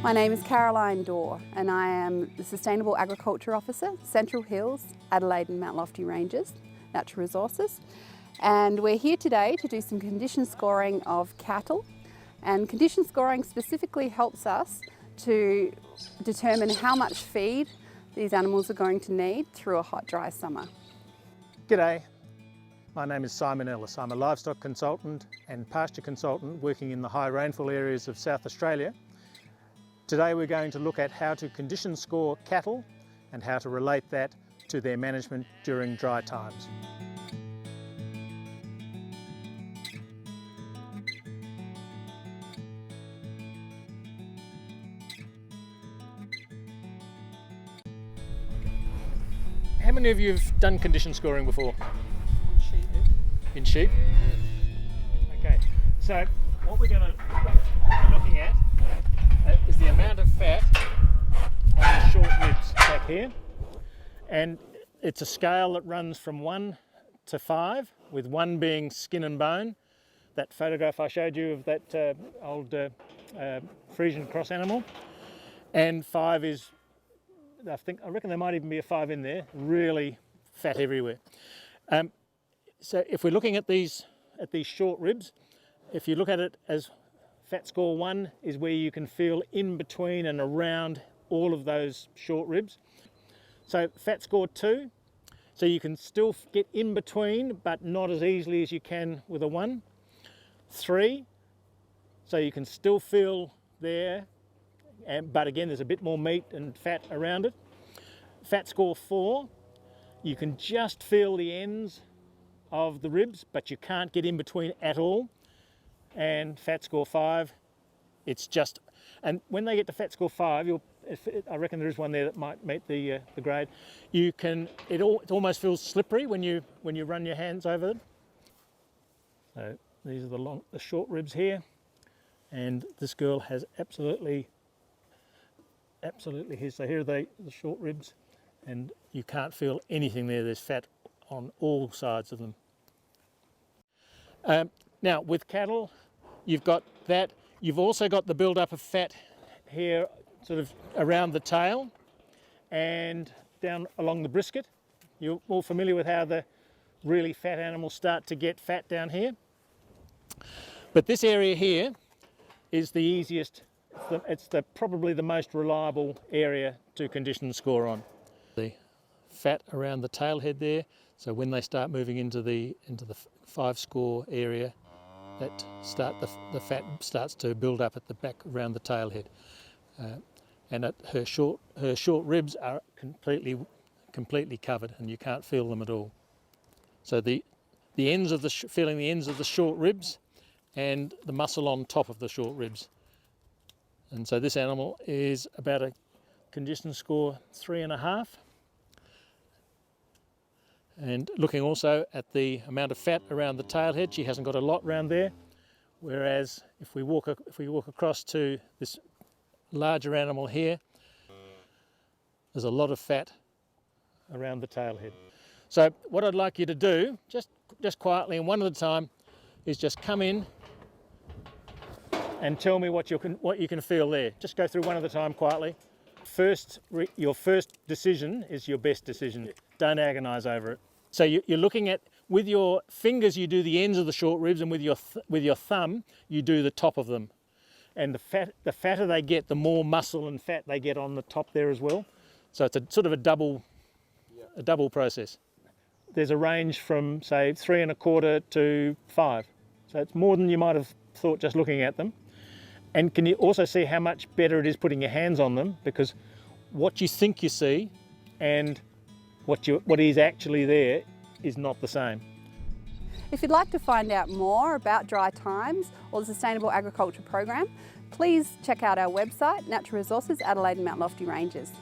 My name is Caroline Dorr and I am the Sustainable Agriculture Officer, Central Hills, Adelaide and Mount Lofty Ranges, Natural Resources. And we're here today to do some condition scoring of cattle. And condition scoring specifically helps us to determine how much feed these animals are going to need through a hot, dry summer. G'day, my name is Simon Ellis. I'm a livestock consultant and pasture consultant working in the high rainfall areas of South Australia. Today we're going to look at how to condition score cattle and how to relate that to their management during dry times. How many of you have done condition scoring before? In sheep? Okay, so what we're looking at is the amount of fat on the short ribs back here, and it's a scale that runs from 1 to 5, with 1 being skin and bone. That photograph I showed you of that old Frisian cross animal, and 5 is, I reckon there might even be a 5 in there, really fat everywhere. So if we're looking at these short ribs, if you look at it as fat score 1 is where you can feel in between and around all of those short ribs. So fat score 2, so you can still get in between but not as easily as you can with a 1. 3, so you can still feel there, but again there's a bit more meat and fat around it. Fat score 4, you can just feel the ends of the ribs but you can't get in between at all. And fat score 5, it's just, and when they get to fat score 5, I reckon there is one there that might meet the grade. It almost feels slippery when you run your hands over it. So these are the short ribs here, and this girl has absolutely his. So here are the short ribs, and you can't feel anything there. There's fat on all sides of them. Now with cattle, you've got that. You've also got the build-up of fat here, sort of around the tail and down along the brisket. You're all familiar with how the really fat animals start to get fat down here. But this area here is the easiest. It's probably the most reliable area to condition score on. The fat around the tail head there. So when they start moving into the 5 score area, the fat starts to build up at the back around the tail head, and her short ribs are completely covered, and you can't feel them at all. So the ends of feeling the ends of the short ribs and the muscle on top of the short ribs. And so this animal is about a condition score 3.5. And looking also at the amount of fat around the tail head, she hasn't got a lot around there. Whereas if we walk across to this larger animal here, there's a lot of fat around the tail head. So what I'd like you to do, just quietly and one at a time, is just come in and tell me what you can feel there. Just go through one at a time quietly. Your first decision is your best decision. Don't agonise over it. So you're looking at, with your fingers you do the ends of the short ribs, and with your thumb you do the top of them. And the fatter they get, the more muscle and fat they get on the top there as well. So it's a sort of a double process. There's a range from say 3.25 to 5. So it's more than you might have thought just looking at them. And can you also see how much better it is putting your hands on them, because what you think you see and what is actually there is not the same. If you'd like to find out more about dry times or the Sustainable Agriculture Program, please check out our website, Natural Resources, Adelaide and Mount Lofty Ranges.